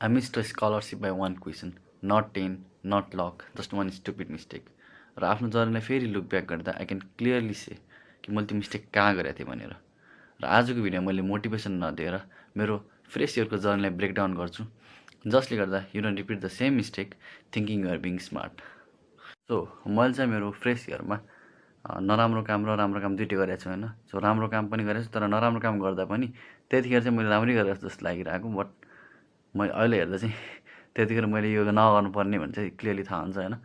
I missed a scholarship by one question, not 10, not luck, just one stupid mistake. र आफ्नो जर्नीलाई फेरि look back गर्दा I can clearly से कि मैले त्यो मिस्टेक कहाँ गरेको थिएँ भनेर। र आजको भिडियो मैले मोटिभेसन नदिएर मेरो फ्रेस इयरको जर्नीलाई ब्रेकडाउन गर्छु, जसले गर्दा you don't repeat the same mistake thinking you are being smart. So मैले चाहिँ मेरो फ्रेस इयरमा नराम्रो काम र राम्रो काम दुइटै गरेको छु होइन। सो राम्रो काम पनि गरेको छु, तर नराम्रो काम गर्दा पनि त्यतिखेर चाहिँ मैले राम्रै गरेको जस्तो लागिरहेको, बट मैले अहिले हेर्दा चाहिँ त्यतिखेर मैले यो नगर्नुपर्ने भने चाहिँ क्लियरली थाहा हुन्छ होइन।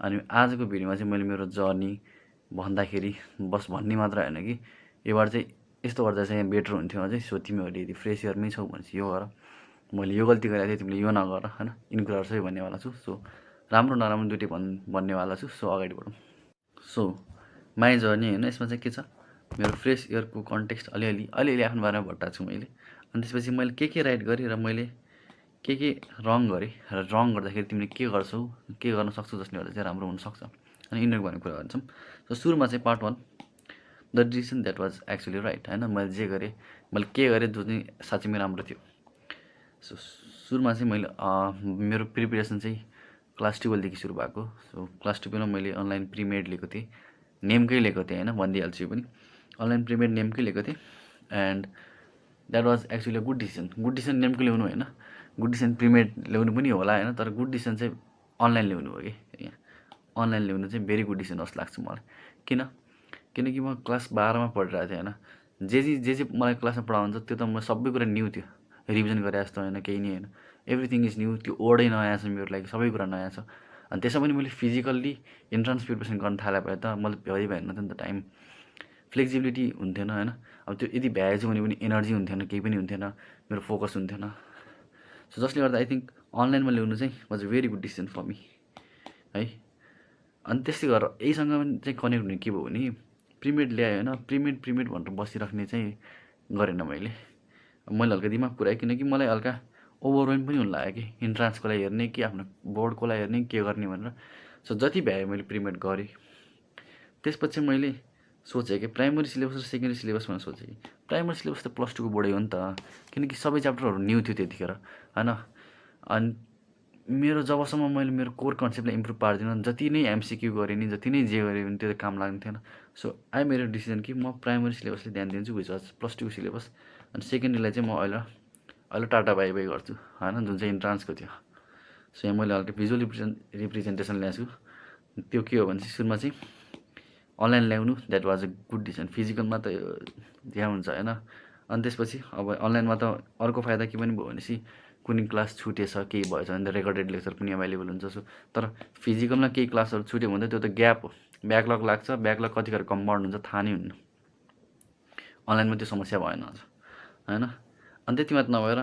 अनि आजको भिडियोमा चाहिँ मैले मेरो जर्नी भन्दाखेरि बस भन्ने मात्र होइन कि योबाट चाहिँ यस्तो गर्दा चाहिँ बेटर हुन्थ्यो अझै। सो तिमीहरूले यदि फ्रेस इयरमै छौ भने चाहिँ यो गर, मैले यो गल्ती गरेको थिएँ तिमीले यो नगर होइन, यिनी कुराहरू सबै भन्नेवाला छु। सो राम्रो नराम्रो दुइटै भन्नेवाला छु। सो अगाडि बढौँ। सो माई जर्नी होइन, यसमा चाहिँ के छ, मेरो फ्रेस इयरको कन्टेक्स्ट अलिअलि आफ्नो बारेमा भट्टाएको छु मैले। अनि त्यसपछि मैले के राइट गरेँ र मैले के रङ गरेँ र रङ गर्दाखेरि तिमीले के गर्छौ, के गर्न सक्छौ जसले गर्दा चाहिँ राम्रो हुनसक्छ, अनि यिनीहरू भन्ने कुरा गर्छौँ। सो सुरुमा चाहिँ part 1, the decision that was actually right होइन। मैले जे गरेँ, मैले के गरेँ जो चाहिँ साँच्चीमै राम्रो थियो। सो सुरुमा चाहिँ मैले मेरो प्रिपेरेसन चाहिँ क्लास 12देखि सुरु भएको। सो क्लास 12मा मैले अनलाइन प्रिमेड लिएको थिएँ, नेमकै लिएको थिएँ होइन, भनिदिइहाल्छु यो पनि, अनलाइन प्रिमेड नेमकै लिएको थिएँ। And that was actually a good decision. Good decision नेमको ल्याउनु होइन, गुड डिसिसन प्रिमेड ल्याउनु पनि होला होइन, तर गुड डिसिसन चाहिँ अनलाइन ल्याउनु हो कि यहाँ। अनलाइन ल्याउनु चाहिँ भेरी गुड डिसिसन जस्तो लाग्छ मलाई। किनकि म क्लास 12मा पढिरहेको थिएँ होइन। जे मलाई क्लासमा पढाउँछ त्यो त म सबै कुरा न्यू थियो, रिभिजन गरे जस्तो होइन, केही नै होइन। एभ्रिथिङ इज न्यू, त्यो वर्डै नयाँ छ मेरो लागि, सबै कुरा नयाँ छ। अनि त्यसमा पनि मैले फिजिकल्ली इन्ट्रान्स प्रिपरेसन गर्न थाले भए त मैले भएन नि त टाइम, फ्लेक्सिबिलिटी हुन्थेन होइन। अब त्यो यदि भ्याएछु भने पनि एनर्जी हुन्थेन, केही पनि हुन्थेन, मेरो फोकस हुन्थेन। सो जसले गर्दा आई थिङ्क अनलाइनमा ल्याउनु चाहिँ was a very good decision for me है। अनि त्यस्तै गरेर यहीसँग पनि चाहिँ कनेक्ट हुने के भयो भने प्रिमेड ल्यायो होइन, प्रिमेड भनेर बसिराख्ने चाहिँ गरेन मैले हल्का दिमाग पुऱ्याएँ, किनकि मलाई हल्का ओभरवेल्म पनि हुन लाग्यो कि इन्ट्रान्सको लागि हेर्ने कि आफ्नो बोर्डको लागि हेर्ने के गर्ने भनेर। सो जति भ्यायो मैले प्रिमेड गरेँ। त्यसपछि मैले सोचेँ कि प्राइमरी सिलेबस र सेकेन्डरी सिलेबस भनेर सोचेँ कि प्राइमरी सिलेबस त प्लस 2को बोर्डै हो नि त, किनकि सबै च्याप्टरहरू न्यू थियो त्यतिखेर होइन। अनि मेरो जबसम्म मैले मेरो कोर कन्सेप्टलाई इम्प्रुभ पार्दिनँ, जति नै एमसिक्यू गरेँ नि, जति नै जे गरेँ पनि त्यो त काम लाग्ने थिएन। सो मेरो डिसिजन कि म प्राइमरी सिलेबसले ध्यान दिन्छु, विच वाज प्लस 2को सिलेबस। अनि सेकेन्डरीलाई चाहिँ म अहिले टाटा बाई बाई गर्छु होइन, जुन चाहिँ इन्ट्रान्सको थियो। सो यहाँ मैले हल्का भिजुअल रिप्रेजेन्टेसन ल्याएको छु। त्यो के हो भने चाहिँ सुरुमा चाहिँ अनलाइन ल्याउनु, that was a good decision. फिजिकलमा त त्यहाँ हुन्छ होइन। अनि त्यसपछि अब अनलाइनमा त अर्को फाइदा के पनि भयो भनेपछि कुनै क्लास छुटेछ केही भएछ भने त रेकर्डेड लेक्चर पनि एभाइलेबल हुन्छ। सो तर फिजिकलमा केही क्लासहरू छुट्यो भने त त्यो त ग्याप हो, ब्याकलग लाग्छ, ब्याकलग कतिखेर कम्पाउन्ड हुन्छ थाहा नै हुन्न। अनलाइनमा त्यो समस्या भएन अझ होइन। अनि त्यति मात्र नभएर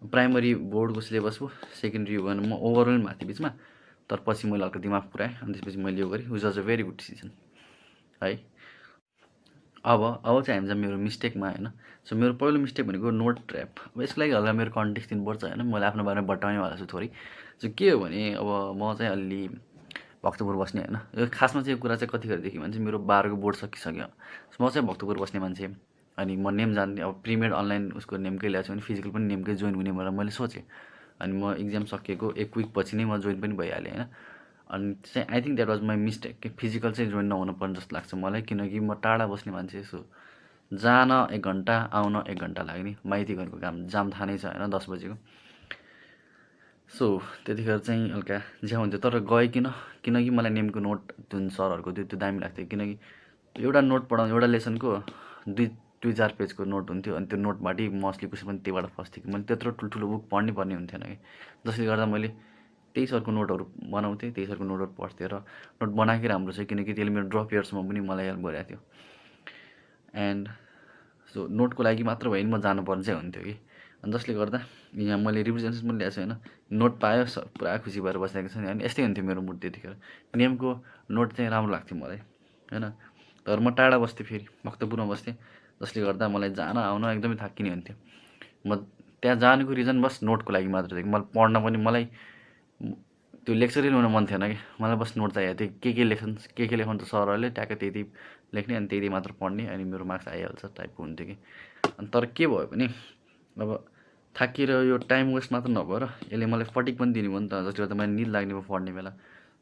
प्राइमरी बोर्डको सिलेबस हो, सेकेन्डरी हो भने म ओभरअल भएको थिएँ बिचमा, तर पछि मैले हल्का दिमाग पुऱ्याएँ। अनि त्यसपछि मैले यो गरेँ, which was a very good decision है। अब चाहिँ हामी चाहिँ मेरो मिस्टेकमा होइन। सो मेरो पहिलो मिस्टेक भनेको नोट ट्र्याप। अब यसको लागि हल्का मेरो कन्टेक्स्ट दिनुपर्छ होइन, मैले आफ्नो बारेमा बताउनेवाला छु थोरै। सो के हो भने अब म चाहिँ अलि भक्तपुर बस्ने होइन। यो खासमा चाहिँ यो कुरा चाहिँ कतिखेरदेखि भने चाहिँ मेरो 12को बोर्ड सकिसक्यो। सो म चाहिँ भक्तपुर बस्ने मान्छे, अनि म नेम जान्ने, अब प्रिमेड अनलाइन उसको नेमकै ल्याएको छु भने फिजिकल पनि नेमकै जोइन हुने भनेर मैले सोचेँ। अनि म इक्जाम सकिएको 1 विक पछि नै म जोइन पनि भइहालेँ होइन। अनि चाहिँ I think that was my mistake कि फिजिकल चाहिँ जोइन नहुनु पर्ने जस्तो लाग्छ मलाई, किनकि म टाढा बस्ने मान्छे। सो जान 1 घन्टा, आउन 1 घन्टा लाग्ने, माइती घरको जाम थाहा नै छ होइन, 10 बजेको। सो त्यतिखेर चाहिँ हल्का ज्या हुन्थ्यो, तर गएँ किनकि मलाई नेमको नोट जुन सरहरूको त्यो दामी लाग्थ्यो। किनकि एउटा नोट पढाउनु, एउटा लेसनको 2-4 पेजको नोट हुन्थ्यो। अनि त्यो नोटबाटै मोस्टली कसै पनि त्यहीबाट फस्थेँ कि मैले त्यत्रो ठुल्ठुलो बुक पढ्नै पर्ने हुन्थेन कि, जसले गर्दा मैले त्यही सरको नोटहरू बनाउँथेँ, त्यही सरको नोटहरू पढ्थेँ र नोट बनाएकै राम्रो छ, किनकि त्यसले मेरो ड्रप इयर्समा पनि मलाई हेल्प गरेको थियो। एन्ड सो नोटको लागि मात्र भयो भने म जानुपर्ने चाहिँ हुन्थ्यो कि। अनि जसले गर्दा यहाँ मैले रिप्रेजेन्टेसन पनि ल्याएको छु होइन, नोट पायो पुरा खुसी भएर बसिरहेको छ नि। अनि यस्तै हुन्थ्यो मेरो मुड त्यतिखेर, नेमको नोट चाहिँ राम्रो लाग्थ्यो मलाई होइन। तर म टाढा बस्थेँ, फेरि भक्तपुरमा बस्थेँ, जसले गर्दा मलाई जान आउन एकदमै थाक्किने हुन्थ्यो। म त्यहाँ जानुको रिजन बस नोटको लागि मात्र थियो कि मलाई पढ्न पनि, मलाई त्यो लेक्चरै लिन मन थिएन कि, मलाई बस नोट चाहिएको थियो। के लेखुन् त सरहरूले ट्याक्कै त्यति लेख्ने, अनि त्यति मात्र पढ्ने, अनि मेरो मार्क्स आइहाल्छ टाइपको हुन्थ्यो कि। अनि तर के भयो भने अब थाकेर यो टाइम वेस्ट मात्र नभएर यसले मलाई फटिक पनि दिने भयो नि त, जसले गर्दा मलाई निद लाग्ने भयो पढ्ने बेला,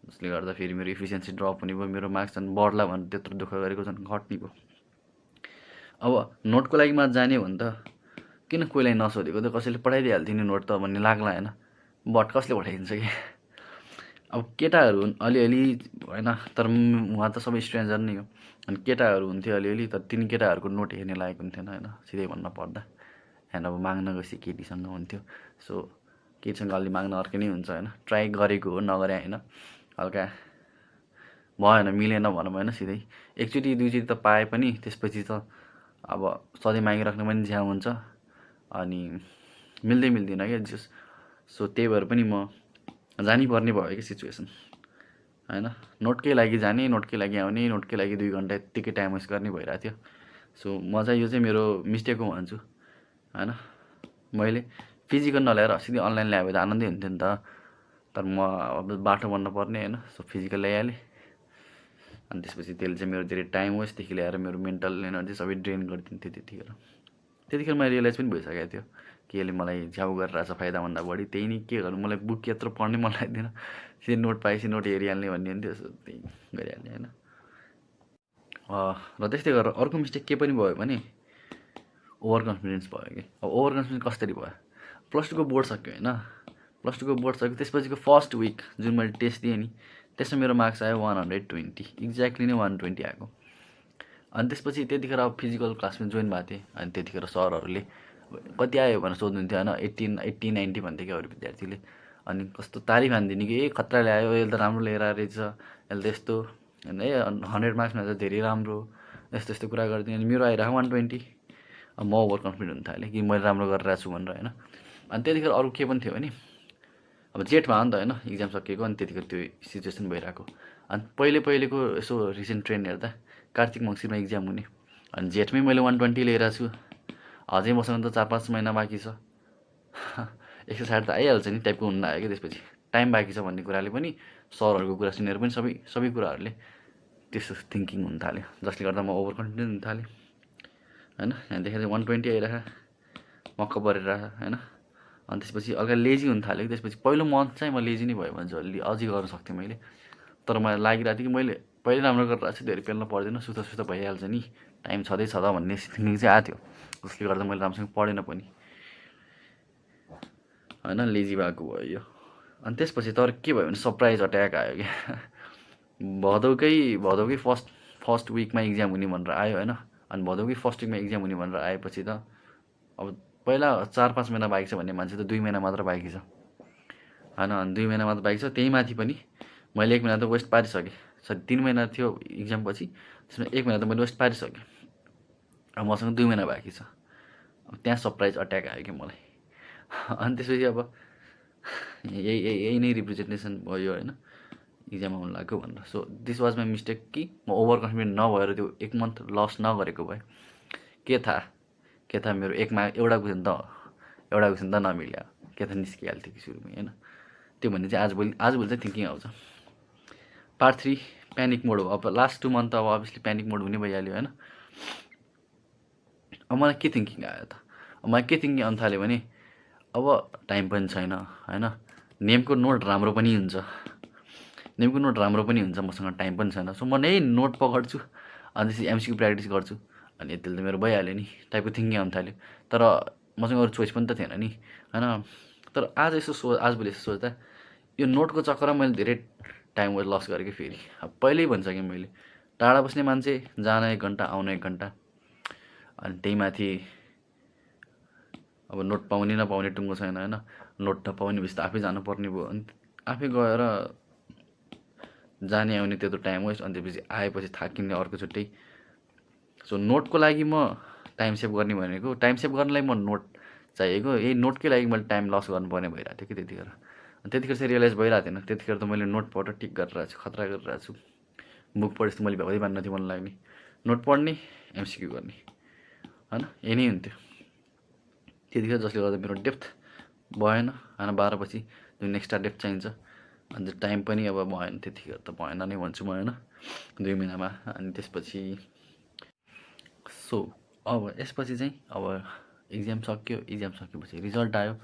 जसले गर्दा फेरि मेरो इफिसियन्सी ड्रप हुने भयो, मेरो मार्क्स झन् बढ्ला भनेर त्यत्रो दुःख गरेको झन् घट्ने भयो। अब नोटको लागि मात्र जाने हो भने त किन कोहीलाई नसोधेको त, कसैले पठाइदिइहाल्थ्यो नि नोट त भन्ने लाग्ला होइन, बट कसले पठाइदिन्छ कि। अब केटाहरू अलिअलि होइन, तर उहाँ त सबै स्ट्रेन्जर नै हो, अनि केटाहरू हुन्थ्यो अलिअलि, तर तिनी केटाहरूको नोट हेर्ने लागेको हुन्थेन होइन, सिधै भन्न पर्दा। होइन अब माग्न गएपछि केटीसँग हुन्थ्यो, सो केटीसँग अलि माग्न अर्कै नै हुन्छ होइन, ट्राई गरेको हो नगरे होइन, हल्का भएन मिलेन भनौँ होइन, सिधै एकचोटि दुईचोटि त पाए पनि त्यसपछि त अब सधैँ मागिराख्नु पनि झ्याउ हुन्छ, अनि मिल्दैन क्या जस। सो त्यही भएर पनि म जानुपर्ने भयो कि सिचुएसन होइन, नोटकै लागि जाने, नोटकै लागि आउने, नोटकै लागि 2 घन्टा यत्तिकै टाइम वेस्ट गर्ने भइरहेको थियो। सो म चाहिँ यो चाहिँ मेरो मिस्टेक हो भन्छु होइन, मैले फिजिकल नल्याएर सिधै अनलाइन ल्याए भए त आनन्दै हुन्थ्यो नि त, तर म अब बाटो बन्न पर्ने होइन, सो फिजिकल ल्याइहालेँ। अनि त्यसपछि त्यसले चाहिँ मेरो धेरै टाइम वेस्टदेखि ल्याएर मेरो मेन्टल एनर्जी सबै ड्रेन गरिदिन्थ्यो त्यतिखेर मैले रियलाइज पनि भइसकेको थियो कि यसले मलाई झ्याउ गरिरहेछ फाइदाभन्दा बढी। त्यही नै के गर्नु, मलाई बुक यत्रो पढ्नै मन लाग्दैन, सिधै नोट पाएपछि नोट हेरिहाल्ने भन्ने हुन्थ्यो, सो त्यही गरिहाल्ने होइन। र त्यस्तै गरेर अर्को मिस्टेक के पनि भयो भने ओभर कन्फिडेन्स भयो कि। अब ओभर कन्फिडेन्स कसरी भयो, +2को बोर्ड सक्यो होइन, +2को बोर्ड सक्यो, त्यसपछिको फर्स्ट विक जुन मैले टेस्ट दिएँ नि, त्यसमा मेरो मार्क्स आयो 120, एक्ज्याक्टली नै 120 आएको। अनि त्यसपछि त्यतिखेर अब फिजिकल क्लासमा जोइन भएको थिएँ, अनि त्यतिखेर सरहरूले कति आयो भनेर सोध्नुहुन्थ्यो होइन, 80 90 भन्थ्यो क्या अरू विद्यार्थीले, अनि कस्तो तारिफ हानिदिने कि ए खतरा ल्यायो, यसले त राम्रो लिएर रहेछ, यसले त यस्तो होइन, ए 100 मार्क्समा त धेरै राम्रो, यस्तो यस्तो कुरा गरिदिने, अनि मेरो आइरहेको 120। अब म ओभर कन्फिडेन्ट हुन थालेँ कि मैले राम्रो गरिरहेको छु भनेर होइन। अनि त्यतिखेर अरू के पनि थियो भने अब जेठ भयो नि त होइन, इक्जाम सकिएको, अनि त्यतिखेर त्यो सिचुएसन भइरहेको। अनि पहिलेको यसो रिसेन्ट ट्रेन्ड हेर्दा कार्तिक मङ्सिरमा इक्जाम हुने, अनि जेठमै मैले 120 लिइरहेको छु, अझै मसँग त 4-5 महिना बाँकी छ, 160 त आइहाल्छ नि टाइपको हुन लाग्यो कि। त्यसपछि टाइम बाँकी छ भन्ने कुराले पनि, सरहरूको कुरा सुनेर पनि सबै कुराहरूले त्यस्तो थिङ्किङ हुन थाल्यो, जसले गर्दा म ओभर कन्फिडेन्ट हुन थालेँ होइन। यहाँदेखि चाहिँ 120 आइरह मक्क परेर होइन, अनि त्यसपछि हल्का लेजी हुन थाल्यो कि। त्यसपछि पहिलो मन्थ चाहिँ म लेजी नै भयो भने चाहिँ अझै गर्न सक्थेँ मैले, तर मलाई लागिरहेको थियो कि मैले पहिले राम्रो गरिरहेको छु, धेरै पेल्न पर्दैन, सुस्त भइहाल्छ नि, टाइम छँदैछ त भन्ने थिङ्किङ चाहिँ आएको थियो, जसले गर्दा मैले राम्रोसँग पढेन पनि होइन, लेजी भएको भयो यो। अनि त्यसपछि तर के भयो भने सरप्राइज अट्याक आयो क्या। भदौकै फर्स्ट विकमा इक्जाम हुने भनेर आयो होइन, अनि भदौकै फर्स्ट विकमा इक्जाम हुने भनेर आएपछि त अब पहिला 4-5 महिना बाँकी छ भन्ने मान्छे त 2 महिना मात्र बाँकी छ होइन, अनि 2 महिना मात्र बाँकी छ, त्यही माथि पनि मैले 1 महिना त वेस्ट पारिसकेँ। 3 महिना थियो इक्जाम पछि, त्यसमा 1 महिना त मैले वेस्ट पारिसकेँ, अब मसँग 2 महिना बाँकी छ। अब त्यहाँ सरप्राइज अट्याक आयो कि मलाई। अनि त्यसपछि अब यही नै रिप्रेजेन्टेसन भयो होइन, इक्जाम आउनु लाग्यो भनेर। So this was my mistake कि म ओभर कन्फिडेन्ट नभएर त्यो 1 मन्थ लस नगरेको भए के थाहा मेरो एउटा क्वेसन त नमिल्यो, के थाहा निस्किहाल्थ्यो कि सुरुमै होइन। त्यो भन्ने चाहिँ आजभोलि चाहिँ थिङ्किङ आउँछ। पार्ट 3 प्यानिक मोड हो। अब लास्ट 2 मन्थ त अब अभियसली प्यानिक मोड हुने भइहाल्यो होइन। अब मलाई के थिङ्किङ आयो त, मलाई के थिङ्किङ आउनु थाल्यो भने अब टाइम पनि छैन होइन, नेमको नोट राम्रो पनि हुन्छ, मसँग टाइम पनि छैन, सो म नै नोट पकड्छु, अनि त्यसपछि एमसिक्यू प्र्याक्टिस गर्छु, अनि यतिले त मेरो भइहाल्यो नि टाइपको थिङ्किङ आउनु थाल्यो। तर मसँग अरू चोइस पनि त थिएन नि होइन। तर आजभोलि यसो सोच्दा यो नोटको चक्करमा मैले धेरै टाइम लस गरेँ कि। फेरि अब पहिल्यै भनिसकेँ मैले, टाढा बस्ने मान्छे जान 1 घन्टा आउन 1 घन्टा, अनि त्यही माथि अब नोट पाउने नपाउने टुङ्गो छैन होइन, नोट नपाउने भएपछि त आफै जानुपर्ने भयो, अनि आफै गएर जाने आउने त्यत्रो टाइम वेस्ट, अनि त्यसपछि आएपछि थाकिने अर्को छुट्टै। सो नोटको लागि म टाइम सेभ गर्ने भनेको, टाइम सेभ गर्नलाई म नोट चाहिएको, यही नोटकै लागि मैले टाइम लस गर्नुपर्ने भइरहेको थियो कि त्यतिखेर चाहिँ रियलाइज भइरहेको थिएन। त्यतिखेर त मैले नोट पढेर ठिक गरिरहेको छु, खतरा गरिरहेको छु, बुक पढेपछि मैले भ्याउँदै मान्न थियो मन लाग्ने, नोट पढ्ने एमसिक्यू गर्ने होइन, यही नै हुन्थ्यो त्यतिखेर, जसले गर्दा मेरो डेप्थ भएन होइन। 12 पछि जुन एक्स्ट्रा डेप्थ चाहिन्छ, अन्त टाइम पनि अब भएन, त्यतिखेर त भएन नै भन्छु म होइन, 2 महिनामा। अनि त्यसपछि सो अब यसपछि चाहिँ अब एक्जाम सक्यो, एक्जाम सकेपछि रिजल्ट आयो।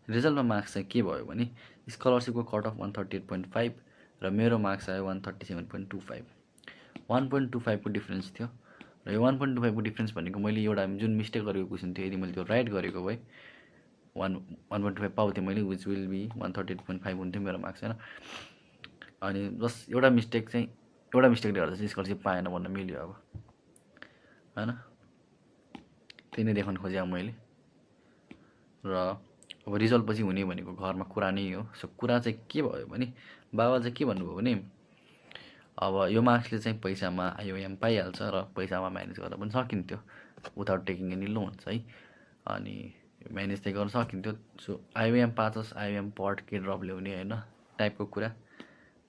रिजल्टमा मार्क्स चाहिँ के भयो भने स्कलरसिपको कट अफ 138.5 र मेरो मार्क्स आयो 137.25। 1.25को डिफ्रेन्स थियो र यो 1.25को डिफ्रेन्स भनेको मैले एउटा जुन मिस्टेक गरेको क्वेसन थियो, यदि मैले त्यो राइट गरेको भए 1.25 पाउँथेँ मैले, विच विल बी 138.5 हुन्थ्यो मेरो मार्क्स होइन। अनि बस एउटा मिस्टेकले गर्दा चाहिँ स्कलरसिप पाएन भन्न मिल्यो अब होइन। त्यही नै देखाउनु खोजेँ मैले। र अब रिजल्ट पछि हुने भनेको घरमा कुरा नै हो। सो कुरा चाहिँ के भयो भने बाबा चाहिँ के भन्नुभयो भने अब यो मार्क्सले चाहिँ पैसामा आइओएम पाइहाल्छ र पैसामा म्यानेज गर्न पनि सकिन्थ्यो विदाउट टेकिङ एनी लोन्स है। अनि म्यानेज चाहिँ गर्न सकिन्थ्यो। सो आइओएम पाछस्, आइओएम पढ के ड्रप ल्याउने होइन टाइपको कुरा।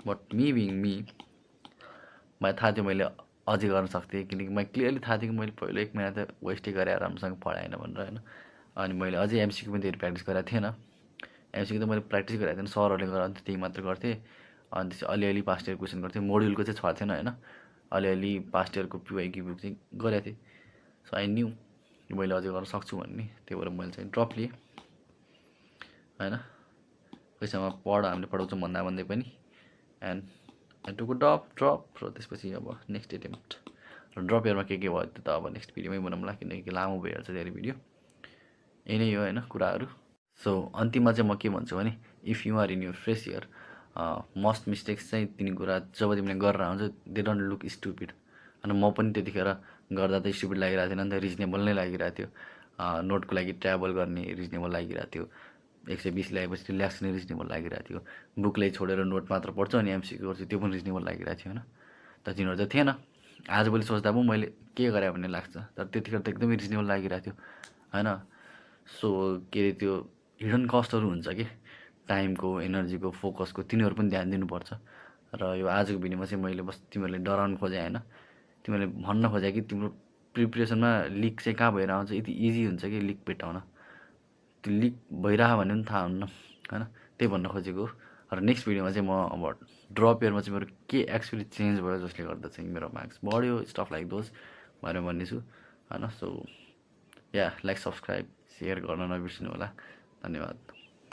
बट मी बिङ मी, मलाई थाहा थियो मैले अझै गर्न सक्थेँ, किनकि मलाई क्लियरली थाहा थियो कि मैले पहिलो 1 महिना त वेस्टै गरेँ राम्रोसँग पढाएन भनेर होइन। अनि मैले अझै एमसिक्यू पनि धेरै प्र्याक्टिस गरेको थिएन। एमसिक्यू त मैले प्र्याक्टिस गरेको थिएन, सरहरूले गराउँथ्यो त्यही मात्र गर्थेँ। अनि त्यसपछि अलिअलि पास्ट इयर क्वेसन गर्थेँ, मोड्युलको चाहिँ छ थिएन होइन। अलिअलि पास्ट इयरको पिवाइक्यू बुक चाहिँ गरेको थिएँ। सो आई न्यू मैले अझै गर्न सक्छु भन्ने, त्यही भएर मैले चाहिँ ड्रप लिएँ होइन। पैसामा पढ हामीले पढाउँछौँ भन्दै पनि एन्ड आई टुक ड्रप र त्यसपछि अब नेक्स्ट एटेम्प्ट र ड्रप इयरमा के भयो त्यो त अब नेक्स्ट भिडियोमै बनाउँला, किनकि लामो भइहाल्छ धेरै भिडियो। यही नै हो होइन कुराहरू। सो अन्तिममा चाहिँ म के भन्छु भने if you are in your fresh year, most mistakes चाहिँ तिनी कुरा जब तिमीले गरेर आउँछ दे डोन्ट लुक स्टुपिड। अनि म पनि त्यतिखेर गर्दा त स्टुपिड लागिरहेको थिएन नि त, रिजनेबल नै लागिरहेको थियो। नोटको लागि ट्राभल गर्ने रिजनेबल लागिरहेको थियो, 120 ल्याएपछि ल्याक्स नै रिजनेबल लागिरहेको थियो। बुकलाई छोडेर नोट मात्र पढ्छु अनि एमसिक्यू गर्छु, त्यो पनि रिजनेबल लागिरहेको थियो होइन। तर तिनीहरू त थिएन। आजभोलि सोच्दा पनि मैले के गरेँ भन्ने लाग्छ, तर त्यतिखेर त एकदमै रिजनेबल लागिरहेको थियो होइन। सो के अरे त्यो हिडन कस्टहरू हुन्छ कि टाइमको, एनर्जीको, फोकसको, तिनीहरू पनि ध्यान दिनुपर्छ। र यो आजको भिडियोमा चाहिँ मैले बस तिमीहरूले डराउनु खोजेँ होइन। तिमीहरूले भन्न खोजेँ कि तिम्रो प्रिपरेसनमा लिक चाहिँ कहाँ भएर आउँछ, यति इजी हुन्छ कि लिक भेटाउन। त्यो लिक भइरह भन्ने पनि थाहा हुन्न होइन, त्यही भन्न खोजेको। र नेक्स्ट भिडियोमा चाहिँ म अब ड्रप इयरमा चाहिँ मेरो के एक्चुअली चेन्ज भयो जसले गर्दा चाहिँ मेरो मार्क्स बढ्यो, स्टफ लाइक दोज भनेर भन्नेछु होइन। सो या लाइक, सब्सक्राइब, सेयर गर्न नबिर्सिनु होला। धन्यवाद।